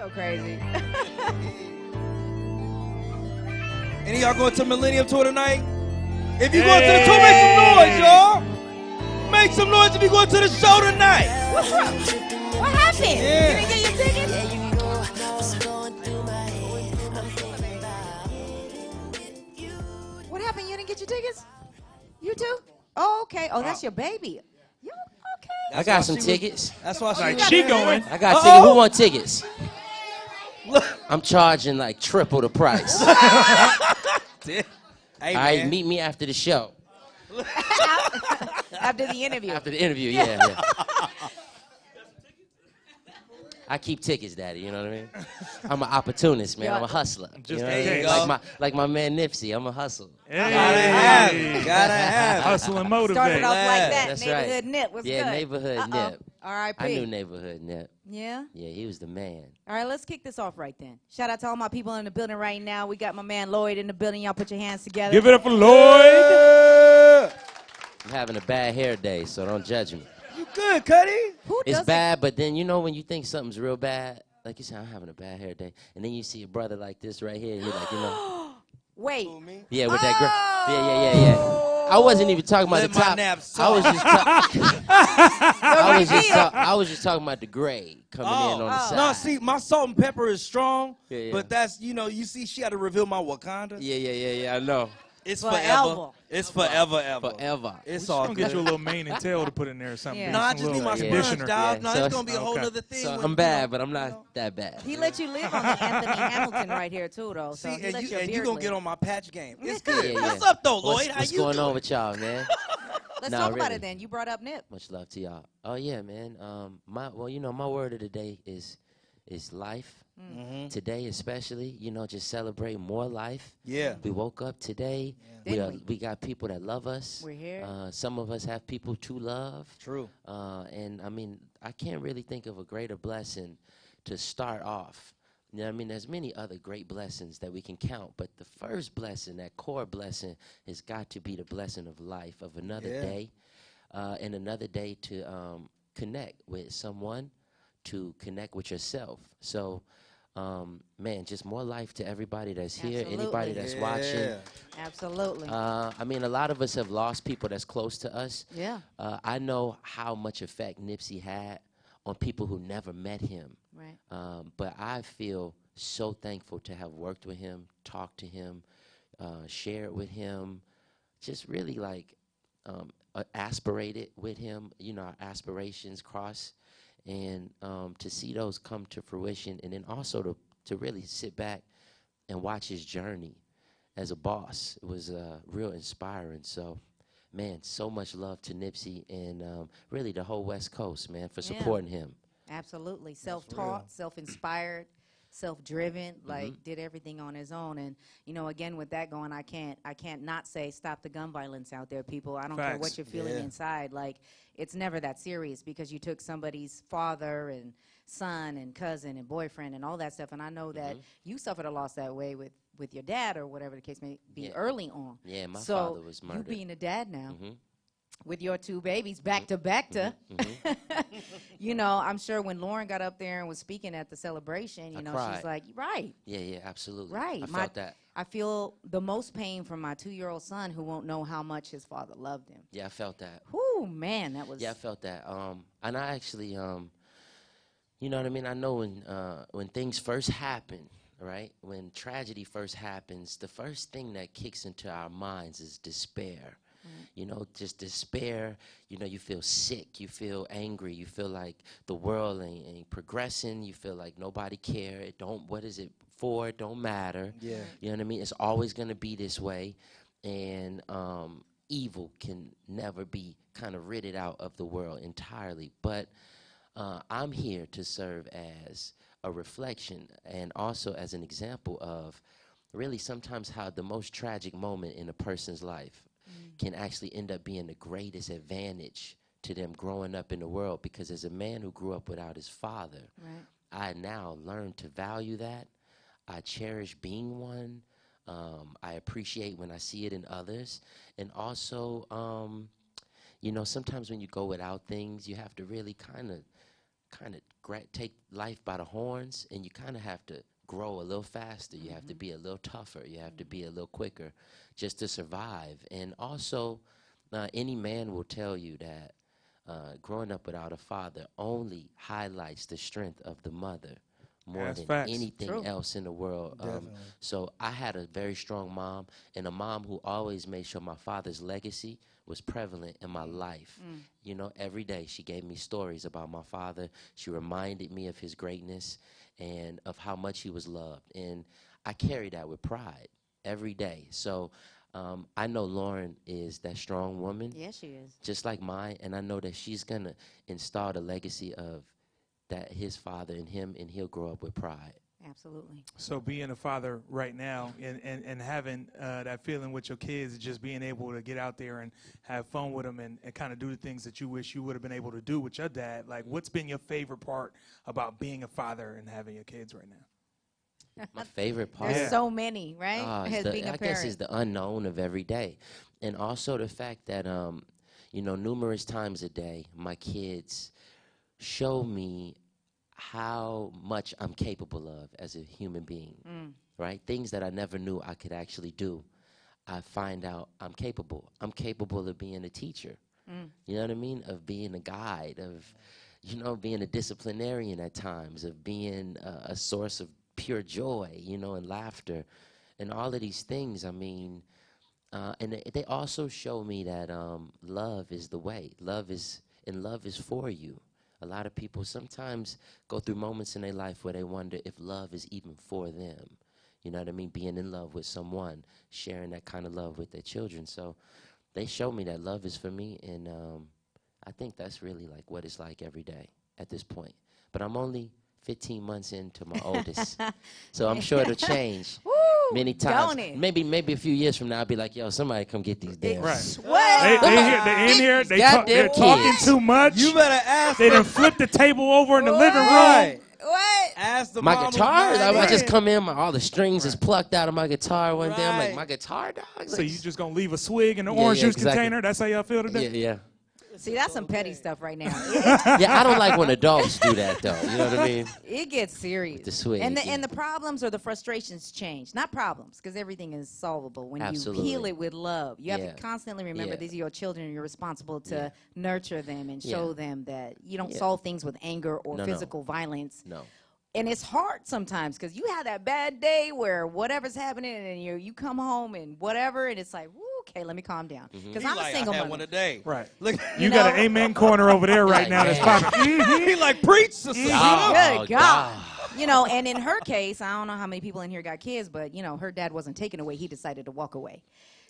so crazy. Any of y'all going to Millennium tour tonight? If you going to the tour, make some noise, y'all. Make some noise if you going to the show tonight. What's wrong? What happened? Yeah. You didn't get your tickets? What happened? You didn't get your tickets? You too? Oh, okay. Oh, that's your baby. You okay? I got some tickets. That's why Like she going. I got tickets. Who want tickets? I'm charging like triple the price. Hey, all right, meet me after the show. After the interview. After the interview, yeah. I keep tickets, Daddy. You know what I mean? I'm an opportunist, man. I'm a hustler. Just you know what I mean? Like my man Nipsey. I'm a hustler. Hey. Gotta have. Hustle and motivate. Started off like that. That's Neighborhood right. Nip was Yeah, good. Neighborhood Nip. R.I.P. I knew Neighborhood Nip. Yeah? Yeah, he was the man. All right, let's kick this off right then. Shout out to all my people in the building right now. We got my man Lloyd in the building. Y'all put your hands together. Give it up for Lloyd. I'm having a bad hair day, so don't judge me. You good, Cuddy? It's bad, but then you know when you think something's real bad, like you say, I'm having a bad hair day, and then you see a brother like this right here, and you're like, you know. Wait. Yeah, with that girl. Yeah. I wasn't even talking about the top. I was just I was just talking about the grade coming in on the side. No, see, my salt and pepper is strong, Yeah. but that's, you see, she had to reveal my Wakanda. Yeah, I know. It's Forever. forever. It's forever, ever. Forever. It's I'm all gonna get you a good. little mane and tail to put in there or something. Yeah. No, I Some just need little my conditioner. sponge, dog. Yeah, No, so it's going to be a whole okay. other thing. So when, I'm you bad, know, but I'm not that bad. He let you live on the Anthony Hamilton right here, too, though. So See, he and let you, your and you beard going to get live. on my patch game. It's Yeah, good. yeah. What's up, though, Lloyd? How What's you going doing? on with y'all, man? Let's No, talk about really. it then. You brought up Nip. Much love to y'all. Oh yeah, man. My word of the day is life. Mm-hmm. Today especially, just celebrate more life. Yeah. We woke up today. Didn't We got people that love us. We're here. Some of us have people to love. True. And I mean, I can't really think of a greater blessing to start off. You know what I mean? There's many other great blessings that we can count, but the first blessing, that core blessing, has got to be the blessing of life, of another day, and another day to connect with someone, to connect with yourself. So, man, just more life to everybody that's here, Absolutely. anybody that's watching. Absolutely. I mean, a lot of us have lost people that's close to us. Yeah. I know how much effect Nipsey had on people who never met him. Right. But I feel so thankful to have worked with him, talked to him, shared with him, just really like aspirated with him, our aspirations cross, and to see those come to fruition, and then also to really sit back and watch his journey as a boss. It was real inspiring. So, man, so much love to Nipsey and really the whole West Coast, man, for supporting him. Absolutely. Self-taught, self-inspired, self-driven, like did everything on his own. And, again, with that going, I can't not say stop the gun violence out there, people. I don't care what you're feeling inside. Like, it's never that serious because you took somebody's father and son and cousin and boyfriend and all that stuff. And I know that you suffered a loss that way with your dad or whatever the case may be early on. Yeah, my father was murdered. You being a dad now. With your two babies back to back to, I'm sure when Lauren got up there and was speaking at the celebration, she's like, right. Yeah, absolutely. Right. I felt that. I feel the most pain from my 2-year-old son who won't know how much his father loved him. Yeah, I felt that. Whoo, man, that was. Yeah, I felt that. And I actually, you know what I mean? I know when things first happen, right? When tragedy first happens, the first thing that kicks into our minds is despair. Just despair. You feel sick. You feel angry. You feel like the world ain't progressing. You feel like nobody cares. What is it for? It don't matter. Yeah. You know what I mean? It's always going to be this way. And evil can never be kind of ridded out of the world entirely. But I'm here to serve as a reflection and also as an example of really sometimes how the most tragic moment in a person's life can actually end up being the greatest advantage to them growing up in the world. Because as a man who grew up without his father, I now learned to value that. I cherish being one. I appreciate when I see it in others. And also, sometimes when you go without things, you have to really kind of kind of take life by the horns, and you kind of have to grow a little faster. You have to be a little tougher. You have to be a little quicker just to survive. And also, any man will tell you that growing up without a father only highlights the strength of the mother more than anything else in the world. So I had a very strong mom, and a mom who always made sure my father's legacy was prevalent in my life. You know, every day she gave me stories about my father. She reminded me of his greatness and of how much he was loved. And I carry that with pride every day. So I know Lauren is that strong woman. Yes, she is. Just like mine. And I know that she's going to install the legacy of that his father in him, and he'll grow up with pride. Absolutely. So being a father right now and having that feeling with your kids, just being able to get out there and have fun with them and kind of do the things that you wish you would have been able to do with your dad, like what's been your favorite part about being a father and having your kids right now? My favorite part? There's so many, right? I guess it's the unknown of every day. And also the fact that, you know, numerous times a day, my kids show me how much I'm capable of as a human being, right? Things that I never knew I could actually do. I find out I'm capable. I'm capable of being a teacher. You know what I mean? Of being a guide, of, you know, being a disciplinarian at times, of being a source of pure joy, you know, and laughter, and all of these things. I mean, and they also show me that love is the way. Love is for you. A lot of people sometimes go through moments in their life where they wonder if love is even for them. You know what I mean? Being in love with someone, sharing that kind of love with their children. So they show me that love is for me, and I think that's really like what it's like every day at this point. But I'm only 15 months into my oldest, so I'm sure it'll change. Many times, maybe a few years from now, I'll be like, "Yo, somebody come get these damn." Right. They in here. They're talking too much. You better ask. They done flipped the table over in the living room. Right. What? Ask the my guitar. I just in. come in, all the strings is plucked out of my guitar one day. I'm like, my guitar, dog. Like, so you just gonna leave a swig in the orange juice container? That's how y'all feel today? Yeah. See, that's some petty stuff right now. Yeah, I don't like when adults do that, though. You know what I mean? It gets serious. The swing. And the problems or the frustrations change. Not problems, because everything is solvable when you heal it with love. You have to constantly remember these are your children, and you're responsible to nurture them and show them that you don't solve things with anger or physical violence. No. And it's hard sometimes because you have that bad day where whatever's happening and you come home and whatever, and it's like, woo, okay, let me calm down. Because I'm a single I had mother. one a day. Right. Look, you got an amen corner over there right now that's popping. He like, preach, sister. Good God. You know, and in her case, I don't know how many people in here got kids, but, you know, her dad wasn't taken away. He decided to walk away.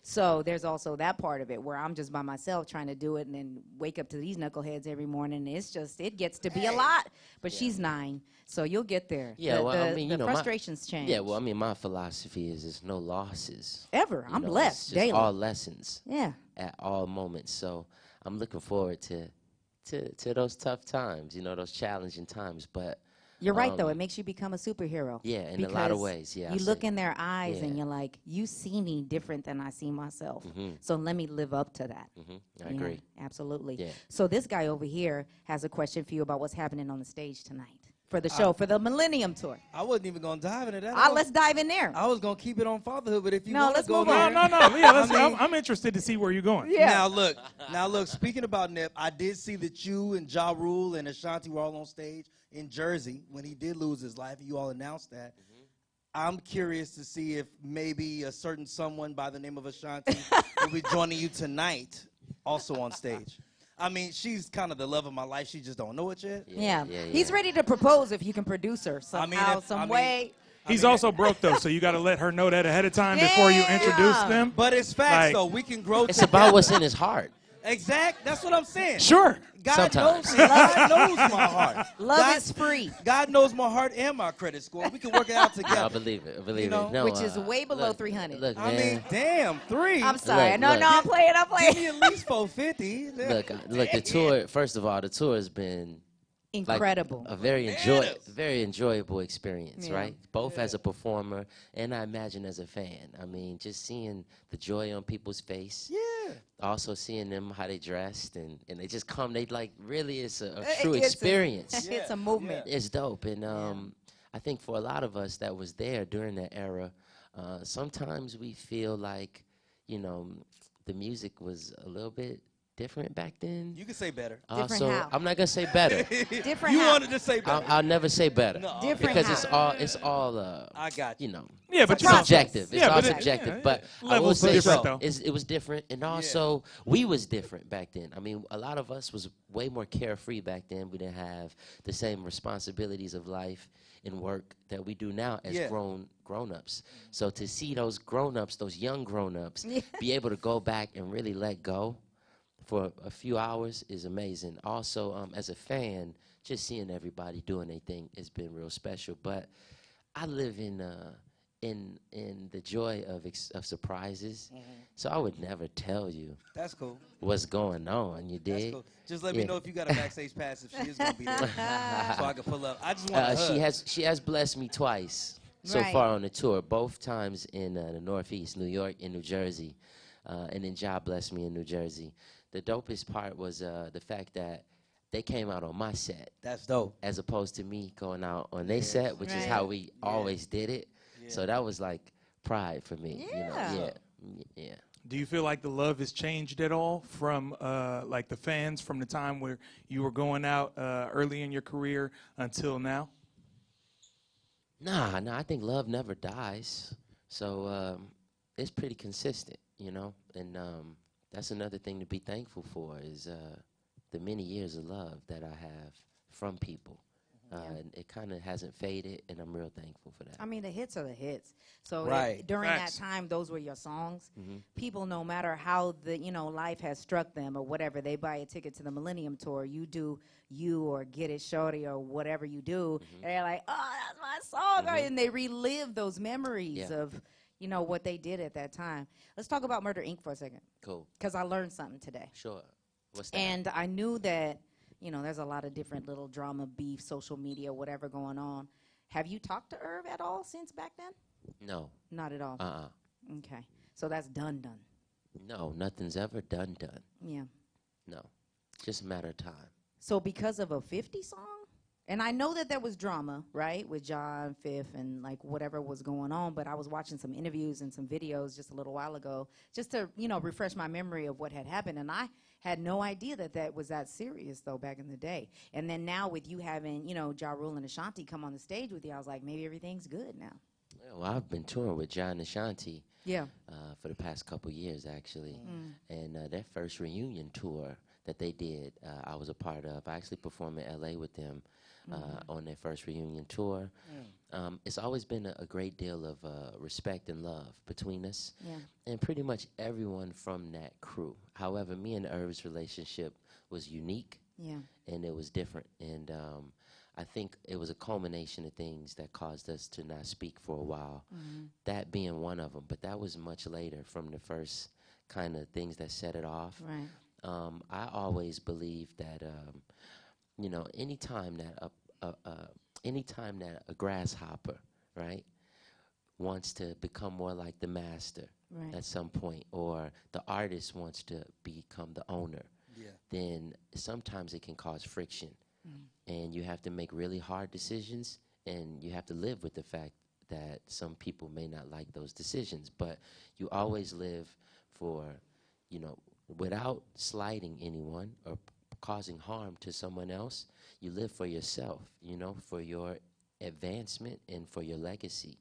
So there's also that part of it where I'm just by myself trying to do it and then wake up to these knuckleheads every morning. It's just, it gets to be a lot. But she's 9, so you'll get there. Yeah, I mean, the frustrations change. Yeah, well, I mean, my philosophy is there's no losses. Ever. I'm blessed it's daily. all lessons. Yeah. At all moments. So I'm looking forward to those tough times, you know, those challenging times. But you're right, though. It makes you become a superhero. Yeah, in a lot of ways. Yeah, you look in their eyes and you're like, you see me different than I see myself. So let me live up to that. I agree. Absolutely. Yeah. So this guy over here has a question for you about what's happening on the stage tonight for the show, for the Millennium Tour. I wasn't even going to dive into that. Let's dive in there. I was going to keep it on fatherhood, but if you want to go there. No. Yeah, I'm interested to see where you're going. Yeah. Now look, speaking about Nip, I did see that you and Ja Rule and Ashanti were all on stage in Jersey when he did lose his life, and you all announced that. I'm curious to see if maybe a certain someone by the name of Ashanti will be joining you tonight, also on stage. I mean, she's kind of the love of my life. She just don't know it yet. Yeah. He's ready to propose if you can produce her somehow, some way. He's also broke, though, so you got to let her know that ahead of time before you introduce them. But it's facts, though. We can grow It's together. about what's in his heart. Exact. That's what I'm saying. Sure. God Sometimes. knows me. God knows my heart. Love is free. God knows my heart and my credit score. We can work it out together. I believe it. I believe it. No, which is way below 300. Look, I man. mean, damn, 3. I'm sorry. Look, No, I'm playing. Give me at least 450. Look, the tour, first of all, the tour has been Incredible. Like a very enjoyable experience, right? Both as a performer and I imagine as a fan. I mean, just seeing the joy on people's face. Yeah. Also seeing them how they dressed and they just come. They like really it's a true experience. It's a movement. It's dope. And I think for a lot of us that was there during that era, sometimes we feel like, you know, the music was a little bit different back then. You can say better. Different how? I'm not gonna say better. Different You how? wanted to say better. I'll never say better. No, Different because how? it's all I got you. you know. Yeah, but It's a Subjective. It's Yeah, all but subjective. But I will Levels say different, so. though. It was different, and also we was different back then. I mean, a lot of us was way more carefree back then. We didn't have the same responsibilities of life and work that we do now as grown-ups. So to see those grown-ups, those young grown-ups, be able to go back and really let go for a few hours is amazing. Also, as a fan, just seeing everybody doing their thing has been real special. But I live in the joy of surprises, so I would never tell you. That's cool. What's going on? You dig? That's cool. Just let me know if you got a backstage pass if she is gonna be there, so I can pull up. I just want to hug. She has blessed me twice so far on the tour. Both times in the Northeast, New York and New Jersey, and then Ja blessed me in New Jersey. The dopest part was the fact that they came out on my set. That's dope. As opposed to me going out on their set, which is how we always did it. Yeah. So that was like pride for me. Yeah. You know? Yeah. Do you feel like the love has changed at all from like the fans from the time where you were going out early in your career until now? Nah, I think love never dies. So it's pretty consistent, you know, and that's another thing to be thankful for is the many years of love that I have from people. And it kind of hasn't faded, and I'm real thankful for that. I mean, the hits are the hits. So during Facts. that time, those were your songs. People, no matter how the life has struck them or whatever, they buy a ticket to the Millennium tour. You do you or Get It Shorty or whatever you do. They're like, oh, that's my song, right? And they relive those memories of what they did at that time. Let's talk about Murder Inc. for a second. Cool. Because I learned something today. Sure. What's that? And I knew that. There's a lot of different little drama, beef, social media, whatever going on. Have you talked to Irv at all since back then? No. Not at all? Okay. So that's done. No, nothing's ever done. Yeah. No. Just a matter of time. So because of a 50 song? And I know that there was drama, right, with John, Fifth, and, like, whatever was going on, but I was watching some interviews and some videos just a little while ago just to, refresh my memory of what had happened. And I had no idea that was that serious, though, back in the day. And then now with you having, Ja Rule and Ashanti come on the stage with you, I was like, maybe everything's good now. Yeah, well, I've been touring with John and Ashanti for the past couple years, actually. And their first reunion tour that they did, I was a part of. I actually performed in L.A. with them on their first reunion tour. It's always been a great deal of respect and love between us, and pretty much everyone from that crew. However, me and Irv's relationship was unique, and it was different. And I think it was a culmination of things that caused us to not speak for a while, that being one of them. But that was much later from the first kind of things that set it off. Right. I always believed that anytime that a grasshopper, right, wants to become more like the master at some point, or the artist wants to become the owner, then sometimes it can cause friction. And you have to make really hard decisions, and you have to live with the fact that some people may not like those decisions. But you always live for, without slighting anyone or causing harm to someone else, you live for yourself, for your advancement and for your legacy.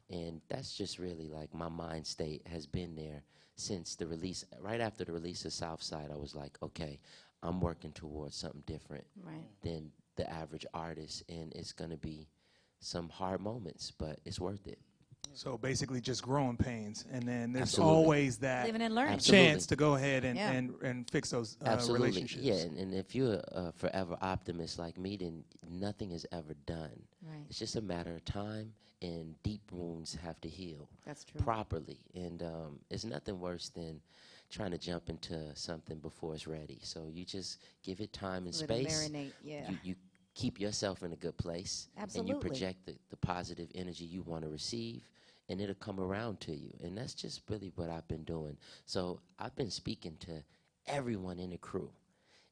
And that's just really like my mind state has been there since the release. Right after the release of Southside, I was like, okay, I'm working towards something different than the average artist, and it's going to be some hard moments, but it's worth it. So basically just growing pains, and then there's Absolutely. always that Living and learning. chance to go ahead and fix those relationships. Yeah, and if you're a forever optimist like me, then nothing is ever done. Right. It's just a matter of time, and deep wounds have to heal. That's true. Properly. And it's nothing worse than trying to jump into something before it's ready. So you just give it time and Let it space. marinate, You keep yourself in a good place. Absolutely. And you project the positive energy you want to receive, and it'll come around to you. And that's just really what I've been doing. So I've been speaking to everyone in the crew.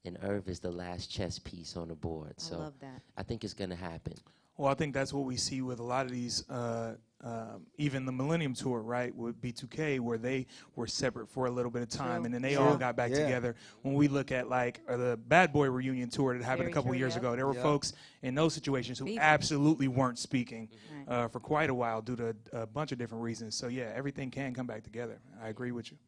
And Irv is the last chess piece on the board. I love that. I think it's going to happen. Well, I think that's what we see with a lot of these, even the Millennium tour, right, with B2K, where they were separate for a little bit of time, True. and then they all got back Yeah. together. When we look at, like, the Bad Boy reunion tour that happened Very a couple true, years yeah. ago, there were Yeah. folks in those situations who Beefing. absolutely weren't speaking Right. for quite a while due to a bunch of different reasons. So, yeah, everything can come back together. I agree with you.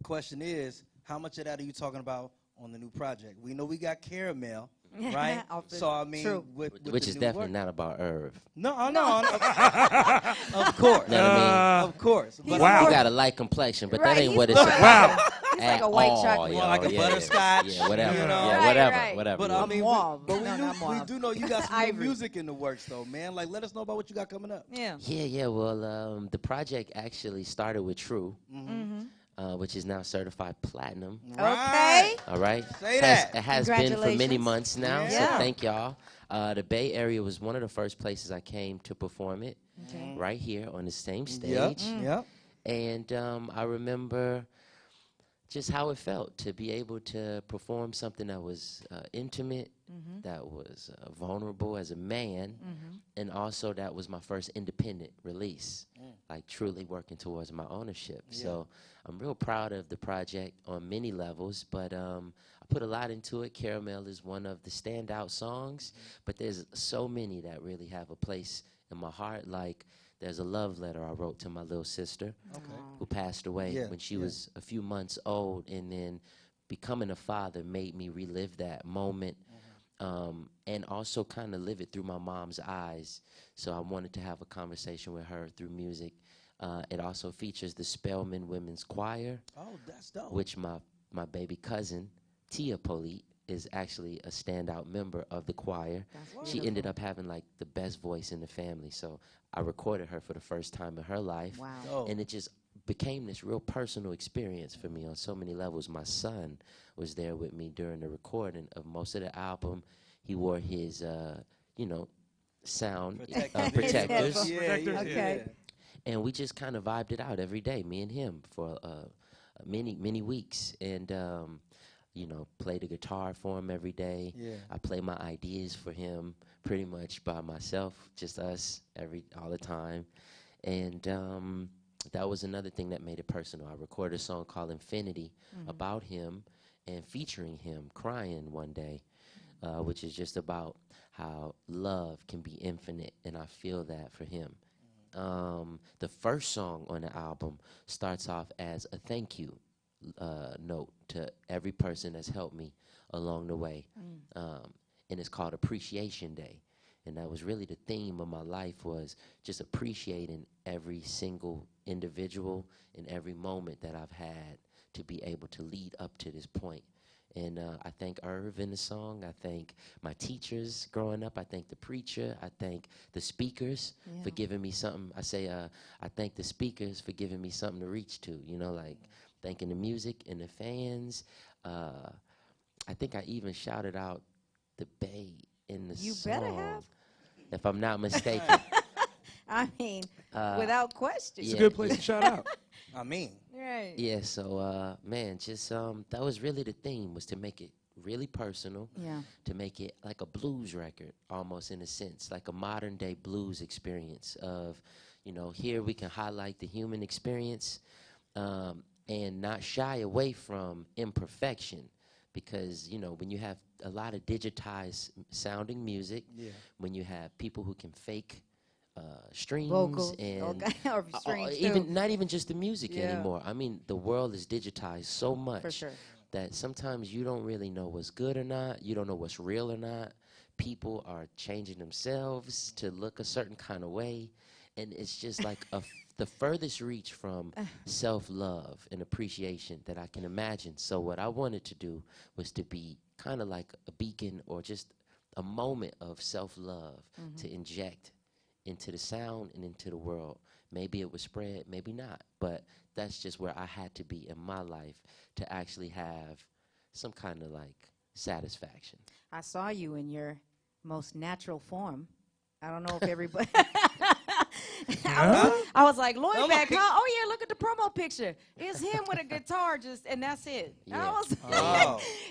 Question is, how much of that are you talking about on the new project? We know we got KMEL, right? Off the- So I mean, True. with Which the is new definitely work. not about Irv. No, of course, You know what I mean? of course. He's Wow. You got a light complexion, but Right, that ain't he's what it's more about. Wow. He's like At a white all, chocolate. yo. More like a Yeah, butterscotch, Yeah, whatever. you know? Yeah, Right, whatever. right. Whatever. But you I want. mean, Mauve. but No, not we mauve. do know you got some new Ivory. music in the works, though, man. Like, let us know about what you got coming up. Yeah. Yeah. Well, the project actually started with True, which is now certified platinum. Okay. All right. Say that. It has been for many Congratulations. months now. So Yeah. thank y'all. The Bay Area was one of the first places I came to perform it, Okay. right here on the same Yep, stage. yep. And I remember just how it felt to be able to perform something that was intimate, that was vulnerable as a man, and also that was my first independent release, like truly working towards my ownership. Yeah. So I'm real proud of the project on many levels, but I put a lot into it. Caramel is one of the standout songs, but there's so many that really have a place in my heart. Like there's a love letter I wrote to my little sister who passed away Yeah, when she yeah. was a few months old, and then becoming a father made me relive that moment and also kind of live it through my mom's eyes. So I wanted to have a conversation with her through music. It also features the Spelman Women's Choir, Oh, that's dope. which my baby cousin, Tia Polite, is actually a standout member of the choir. That's She ended up having like the best voice in the family. So I recorded her for the first time in her life. Wow. Dope. And it just became this real personal experience for me on so many levels. My son was there with me during the recording of most of the album. He wore his, sound protectors. Yeah, yeah, Okay. yeah. And we just kind of vibed it out every day, me and him, for many weeks. And, play the guitar for him every day. Yeah. I play my ideas for him pretty much by myself, just us all the time. And that was another thing that made it personal. I recorded a song called Infinity about him and featuring him crying one day, which is just about how love can be infinite, and I feel that for him. The first song on the album starts off as a thank you note to every person that's helped me along the way. And it's called Appreciation Day. And that was really the theme of my life, was just appreciating every single individual and every moment that I've had to be able to lead up to this point. And I thank Irv in the song. I thank my teachers growing up. I thank the preacher. I thank the speakers for giving me something. I say I thank the speakers for giving me something to reach to, like thanking the music and the fans. I think I even shouted out the Bay in the You song. better have. If I'm not mistaken. I mean, without question. It's a good place to shout out. I mean, Right. Yeah, so, just that was really the theme, was to make it really personal, Yeah. to make it like a blues record, almost in a sense, like a modern-day blues experience of, here we can highlight the human experience and not shy away from imperfection. Because, when you have a lot of digitized sounding music, when you have people who can fake strings Vocals. and Okay. Or strings, even too. not even just the music Yeah. anymore. I mean, the world is digitized so much For sure. that sometimes you don't really know what's good or not. You don't know what's real or not. People are changing themselves to look a certain kind of way, and it's just like the furthest reach from self-love and appreciation that I can imagine. So what I wanted to do was to be kind of like a beacon, or just a moment of self-love to inject into the sound and into the world. Maybe it would spread, maybe not, but that's just where I had to be in my life to actually have some kind of like satisfaction. I saw you in your most natural form. I don't know if everybody. I was like, Lloyd back, huh? Oh yeah, look at the promo picture. It's him with a guitar, and that's it. Yeah. I was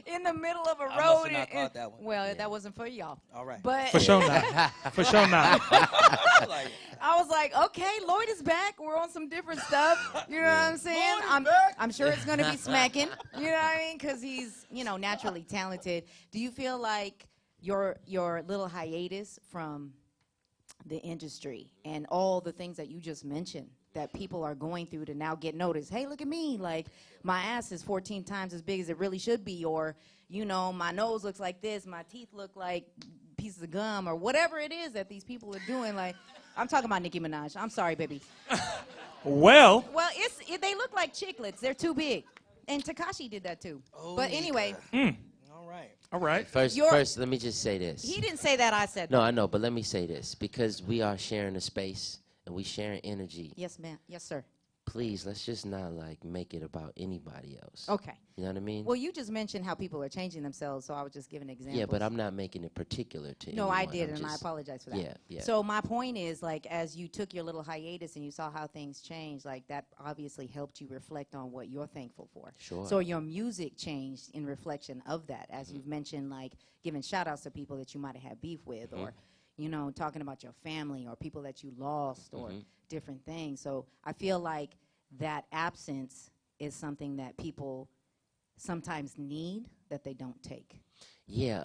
in the middle of a road. I must have not caught that one. Well, that wasn't for y'all. All right. But For sure not. For sure not. I was like, okay, Lloyd is back. We're on some different stuff. You know what I'm saying? I'm sure it's going to be smacking. You know what I mean? Because he's, naturally talented. Do you feel like your little hiatus from the industry and all the things that you just mentioned that people are going through to now get noticed? Hey, look at me. Like, my ass is 14 times as big as it really should be. Or, my nose looks like this. My teeth look like pieces of gum, or whatever it is that these people are doing. Like, I'm talking about Nicki Minaj. I'm sorry, baby. Well, they look like chiclets. They're too big. And Tekashi did that too. Oh, but anyway. All right. First, let me just say this. He didn't say that. I said No, that. I know, but let me say this. Because we are sharing a space and we sharing energy. Yes, ma'am. Yes, sir. Please, let's just not, make it about anybody else. Okay. You know what I mean? Well, you just mentioned how people are changing themselves, so I was just giving examples. Yeah, but I'm not making it particular to No, anyone. I did, and I apologize for that. Yeah. So my point is, as you took your little hiatus and you saw how things changed, that obviously helped you reflect on what you're thankful for. Sure. So your music changed in reflection of that, as you've mentioned, giving shout-outs to people that you might have had beef with, or, talking about your family or people that you lost or different things. So I feel like that absence is something that people sometimes need that they don't take. Yeah,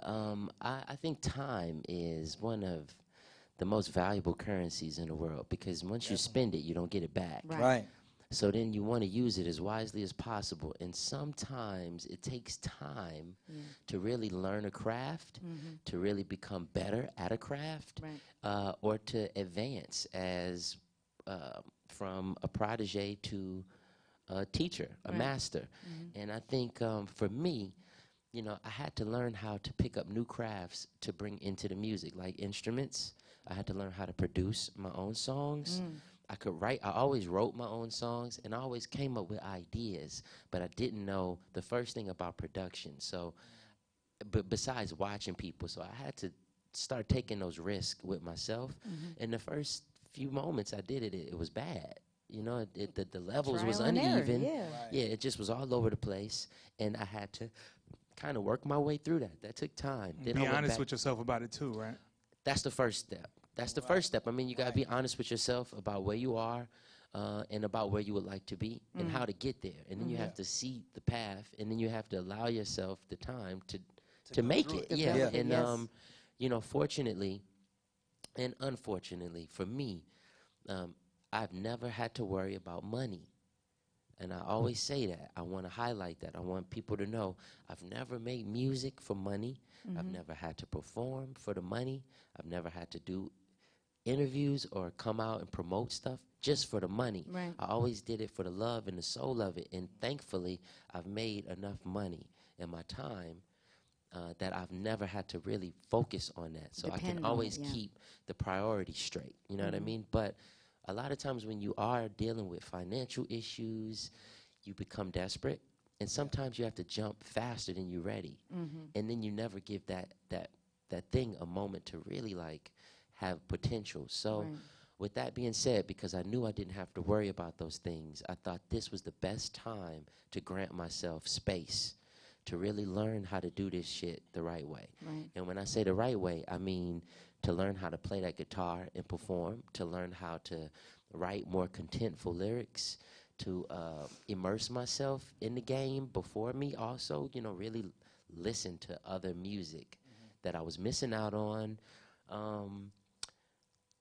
I think time is one of the most valuable currencies in the world, because once you spend it, you don't get it back. Right. So then you want to use it as wisely as possible. And sometimes it takes time to really learn a craft, to really become better at a craft, or to advance as from a protege to a teacher, a master. And I think for me, I had to learn how to pick up new crafts to bring into the music, like instruments. I had to learn how to produce my own songs. I could write. I always wrote my own songs, and I always came up with ideas, but I didn't know the first thing about production. So, but besides watching people, so I had to start taking those risks with myself. And the first few moments I did it, it was bad. The levels was uneven. Yeah, it just was all over the place, and I had to kind of work my way through that. That took time. Then be honest with yourself about it too, right? That's the first step. That's the first step. I mean, you got to be honest with yourself about where you are and about where you would like to be and how to get there. And then you have to see the path, and then you have to allow yourself the time to make it. Yeah. And, fortunately and unfortunately for me, I've never had to worry about money. And I always say that. I want to highlight that. I want people to know I've never made music for money. I've never had to perform for the money. I've never had to do interviews or come out and promote stuff just for the money. Right. I always did it for the love and the soul of it. And thankfully, I've made enough money in my time that I've never had to really focus on that. So I can always keep the priorities straight. You know what I mean? But a lot of times when you are dealing with financial issues, you become desperate. And sometimes you have to jump faster than you're ready. And then you never give that thing a moment to really have potential. So with that being said, because I knew I didn't have to worry about those things, I thought this was the best time to grant myself space to really learn how to do this shit the right way. And when I say the right way, I mean to learn how to play that guitar and perform, to learn how to write more contentful lyrics, to immerse myself in the game before me also, really listen to other music that I was missing out on,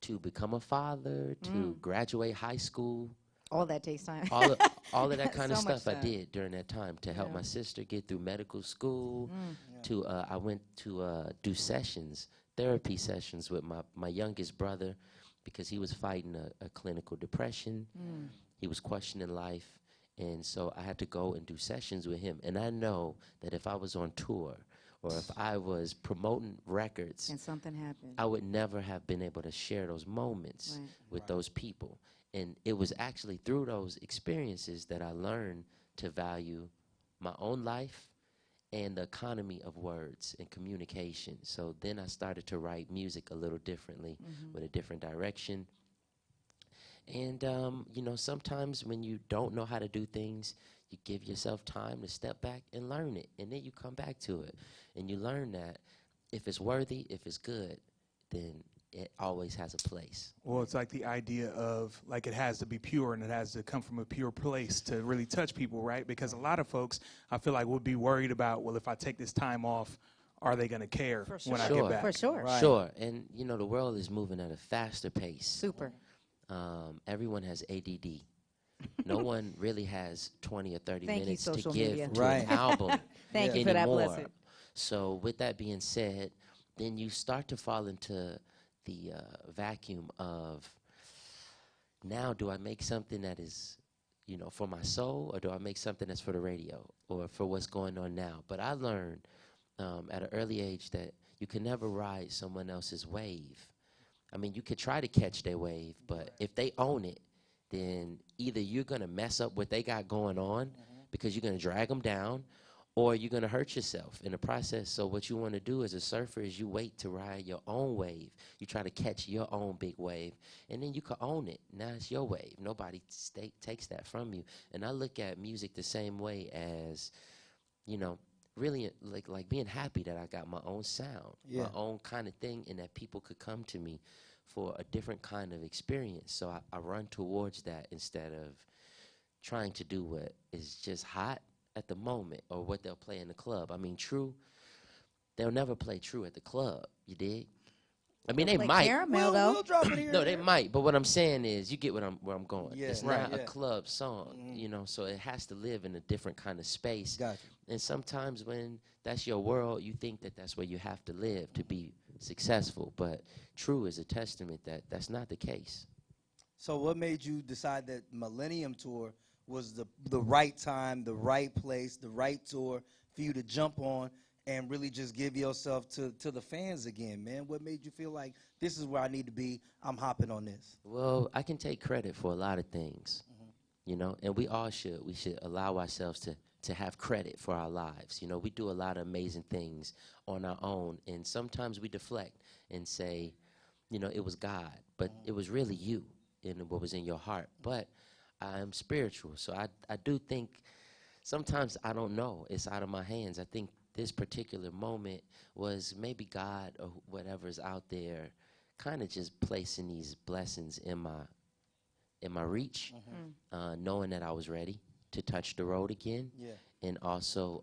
to become a father, to graduate high school. All that takes time. all of that kind of So much stuff I time. did during that time to help my sister get through medical school. To I went to do sessions, therapy sessions with my youngest brother, because he was fighting a clinical depression. He was questioning life. And so I had to go and do sessions with him. And I know that if I was on tour or if I was promoting records, And something happened. I would never have been able to share those moments with those people. And it was actually through those experiences that I learned to value my own life and the economy of words and communication. So then I started to write music a little differently, with a different direction. And, you know, sometimes when you don't know how to do things, you give yourself time to step back and learn it. And then you come back to it. And you learn that if it's worthy, if it's good, then it always has a place. Well, it's like the idea of, like, it has to be pure and it has to come from a pure place to really touch people, right? Because a lot of folks, I feel like, would be worried about, well, if I take this time off, are they going to care when I get back? For sure. Right. Sure. And, you know, the world is moving at a faster pace. Super. Everyone has ADD. No one really has 20 or 30 Thank you, minutes to social give media. to Right. an album Thank you for that anymore. blessing. So with that being said, then you start to fall into the vacuum of, now do I make something that is, you know, for my soul, or do I make something that's for the radio or for what's going on now? But I learned at an early age that you can never ride someone else's wave. I mean, you could try to catch their wave, but if they own it, then either you're going to mess up what they got going on because you're going to drag them down, or you're going to hurt yourself in the process. So what you want to do as a surfer is you wait to ride your own wave. You try to catch your own big wave, and then you can own it. Now it's your wave. Nobody takes that from you. And I look at music the same way as, you know, really like being happy that I got my own sound, my own kind of thing, and that people could come to me for a different kind of experience. So I run towards that instead of trying to do what is just hot at the moment or what they'll play in the club. I mean, True, they'll never play True at the club, you dig? I mean, they might. Caramel, though. We'll drop it here. No, they might. But what I'm saying is, you get where I'm going. Yeah, it's right, not a yeah. club song, you know, so it has to live in a different kind of space. Gotcha. And sometimes when that's your world, you think that that's where you have to live to be successful. But True is a testament that that's not the case. So what made you decide that Millennium Tour was the right time, the right place, the right tour for you to jump on and really just give yourself to the fans again, man? What made you feel like this is where I need to be, I'm hopping on this? Well, I can take credit for a lot of things, you know, and we all should. We should allow ourselves to have credit for our lives. You know, we do a lot of amazing things on our own, and sometimes we deflect and say, you know, it was God, but it was really you and what was in your heart. But I am spiritual, so I do think sometimes I don't know. It's out of my hands. I think this particular moment was maybe God or whatever's out there kind of just placing these blessings in my reach, knowing that I was ready to touch the road again. Yeah. And also,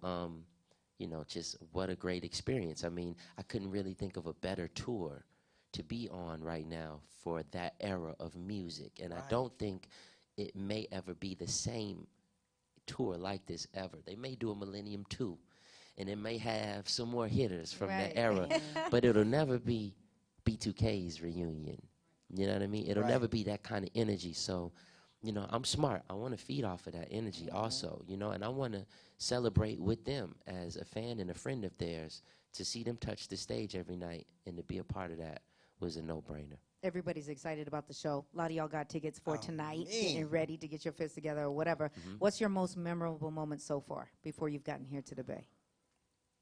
you know, just what a great experience. I mean, I couldn't really think of a better tour to be on right now for that era of music. And I don't think it may ever be the same tour like this ever. They may do a Millennium 2, and it may have some more hitters from that era, but it'll never be B2K's reunion. You know what I mean? It'll never be that kind of energy. So, you know, I'm smart. I want to feed off of that energy also, you know, and I want to celebrate with them as a fan and a friend of theirs. To see them touch the stage every night and to be a part of that was a no-brainer. Everybody's excited about the show. A lot of y'all got tickets for tonight, getting ready to get your fists together or whatever. What's your most memorable moment so far before you've gotten here to the Bay?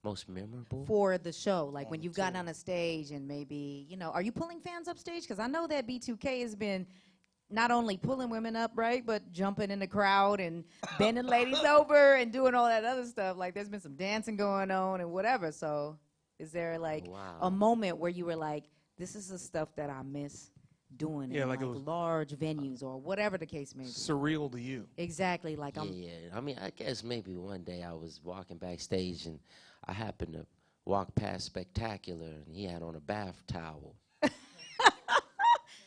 Most memorable? For the show, like when you've gotten on a stage and maybe, you know, are you pulling fans up stage? Because I know that B2K has been not only pulling women up, right, but jumping in the crowd and bending ladies over and doing all that other stuff. Like there's been some dancing going on and whatever. So is there like a moment where you were like, this is the stuff that I miss doing in like large venues or whatever the case may be? Surreal to you. Exactly. Like Yeah. I mean, I guess maybe one day I was walking backstage and I happened to walk past Spectacular and he had on a bath towel.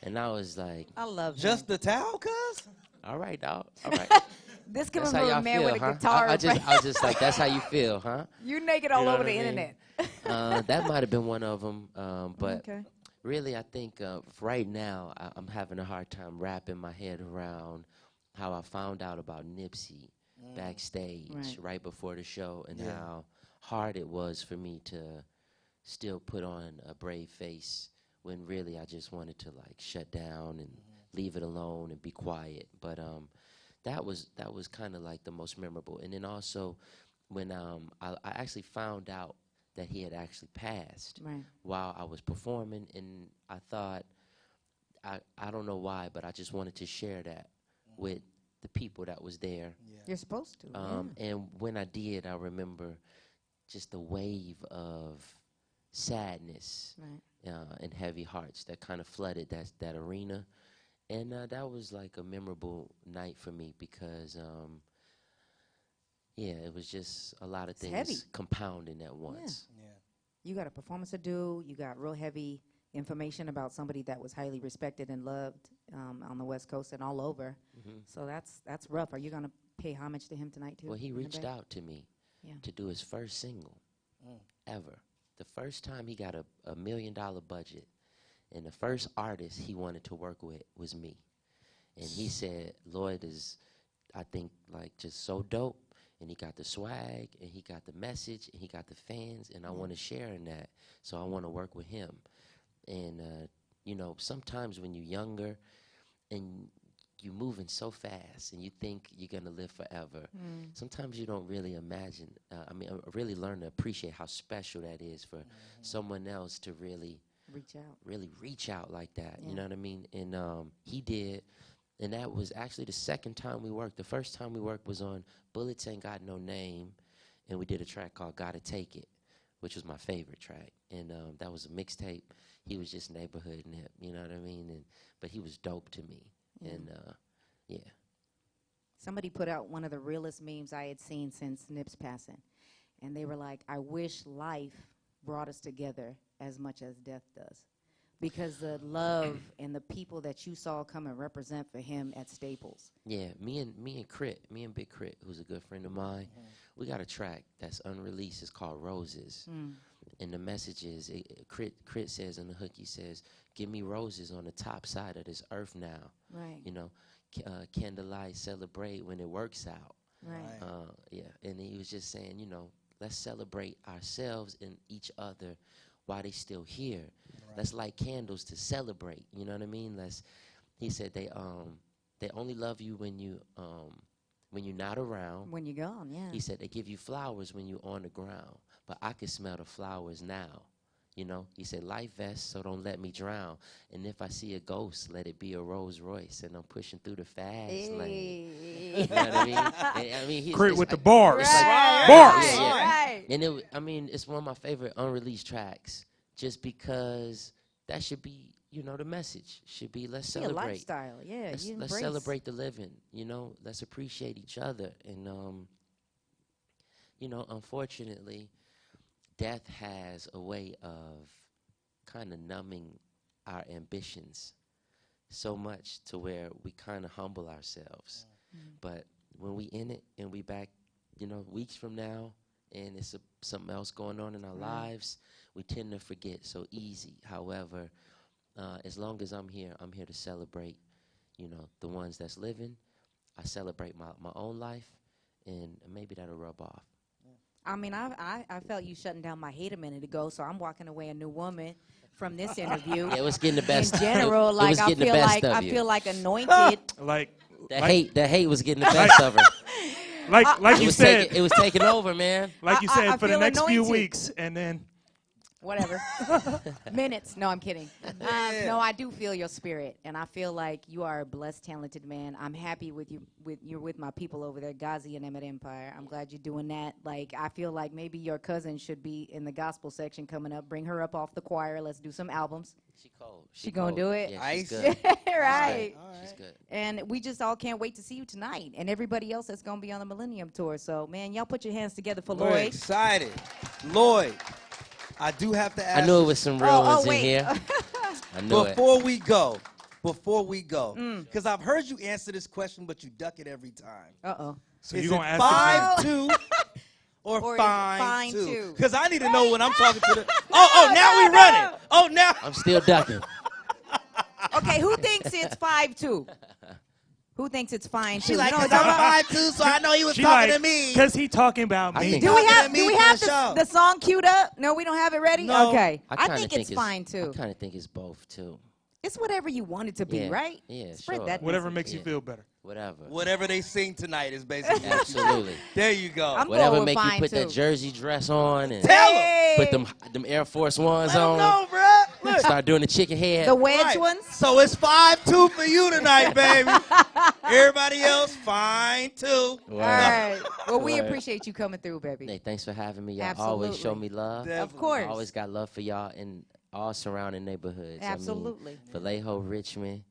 And I was like, I love just the towel, cuz? All right, dog. All right. This coming That's from how a man feel, with a huh? guitar. I was just like, that's how you feel, huh? You naked all over the I mean? internet. That might have been one of them. But Okay. really, I think right now I'm having a hard time wrapping my head around how I found out about Nipsey backstage right before the show and how hard it was for me to still put on a brave face when really I just wanted to like shut down and leave it alone and be quiet. But that was kind of like the most memorable. And then also when I actually found out that he had actually passed Right. while I was performing, and I thought, I don't know why, but I just wanted to share that with the people that was there. Yeah. You're supposed to. And when I did, I remember just a wave of sadness Right. and heavy hearts that kind of flooded that arena. And that was like a memorable night for me because, it was just a lot of things heavy. compounding at once. Yeah. You got a performance to do. You got real heavy information about somebody that was highly respected and loved on the West Coast and all over. Mm-hmm. So that's rough. Are you going to pay homage to him tonight, too? Well, he in the reached back? out to me Yeah. to do his first single ever. The first time he got a $1 million budget, and the first artist he wanted to work with was me. And he said, Lloyd is, I think, like just so dope. And he got the swag, and he got the message, and he got the fans, and I want to share in that. So I want to work with him. And, sometimes when you're younger and you're moving so fast and you think you're going to live forever, sometimes you don't really imagine, really learn to appreciate how special that is for someone else to really reach out like that. Yeah. You know what I mean? And he did. And that was actually the second time we worked. The first time we worked was on Bullets Ain't Got No Name, and we did a track called Gotta Take It, which was my favorite track. And that was a mixtape. He was just neighborhood Nip, you know what I mean? But he was dope to me. Yeah. And, Somebody put out one of the realest memes I had seen since Nip's passing. And they were like, I wish life brought us together as much as death does. Because the love and the people that you saw come and represent for him at Staples. Yeah, me and Big Crit, who's a good friend of mine, we got a track that's unreleased. It's called Roses. And the message is, Crit says in the hook, he says, give me roses on the top side of this earth now. Right. Candlelight, celebrate when it works out. Right. And he was just saying, let's celebrate ourselves and each other while they still here. Right. Let's light candles to celebrate. You know what I mean? He said they only love you when you're not around. When you're gone, yeah. He said they give you flowers when you're on the ground, but I can smell the flowers now. He said, life vest, so don't let me drown. And if I see a ghost, let it be a Rolls Royce, and I'm pushing through the fast lane. You know what I mean? Great with the bars. Right. Bars. Right. And it's one of my favorite unreleased tracks, just because that should be, the message should be, let's celebrate. A lifestyle, yeah. Let's celebrate the living, let's appreciate each other. And, unfortunately, death has a way of kind of numbing our ambitions so much to where we kind of humble ourselves. But when we in it and we back, weeks from now, and it's something else going on in our lives, we tend to forget so easy. However, as long as I'm here to celebrate, the ones that's living. I celebrate my own life, and maybe that'll rub off. I mean, I felt you shutting down my hate a minute ago, so I'm walking away a new woman from this interview. Yeah, it was getting the best. In general, I feel like anointed. The hate was getting the best of her. Like you said, it was taking over, man. Like you said, for the next few anointed. weeks, and then Whatever. Minutes. No, I'm kidding. No, I do feel your spirit, and I feel like you are a blessed, talented man. I'm happy with you. You're with my people over there, Ghazi and Emmett Empire. I'm glad you're doing that. Like, I feel like maybe your cousin should be in the gospel section coming up. Bring her up off the choir. Let's do some albums. She cold. She gonna do it? Yeah, she's Ice. good. Right. All right. She's good. And we just all can't wait to see you tonight, and everybody else that's gonna be on the Millennium tour. So, man, y'all put your hands together for We're Lloyd. excited. Lloyd, I do have to ask. I knew it was some real ones in wait. here. I knew it. Before we go, because I've heard you answer this question, but you duck it every time. Uh-oh. so Is you're gonna it ask 5-2 or Or is it fine fine 2? two? Because I need to know when I'm talking to the. Oh, now we running. Oh, now. I'm still ducking. Okay, who thinks it's 5-2? Who thinks it's fine too? She's like, You know 'cause what I'm I'm talking about? 5-2, so I know he was She talking like, to me. because he talking about I me. think- Do we have, Talking to do me we for have the show. the song queued up? No, we don't have it ready? No. Okay. I kinda think it's fine too. I kind of think it's both too. It's whatever you want it to be, right? Yeah, Spread sure. that Whatever message. makes you feel better. Whatever they sing tonight is basically. Absolutely. There you go. I'm Whatever going with make you fine, put too. that jersey dress on and Hey! put them Air Force Ones Let 'em on. know, bruh. Look. Start doing the chicken head. The wedge Right. ones? So it's 5-2 for you tonight, baby. Everybody else, fine too. All right. Well, we Word. appreciate you coming through, baby. Hey, thanks for having me. Y'all Absolutely. always show me love. Of course. I always got love for y'all in all surrounding neighborhoods. Absolutely. I mean, Vallejo, Richmond,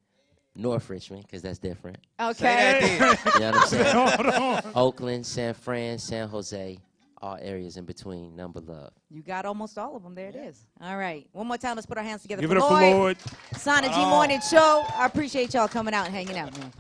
North Richmond, because that's different. Okay. You know what I'm saying? Hold on. Oakland, San Fran, San Jose, all areas in between. Number love. You got almost all of them. There it is. All right. One more time. Let's put our hands together Give for it up Lloyd. for Lloyd. Sana G Morning Show. I appreciate y'all coming out and hanging out, man.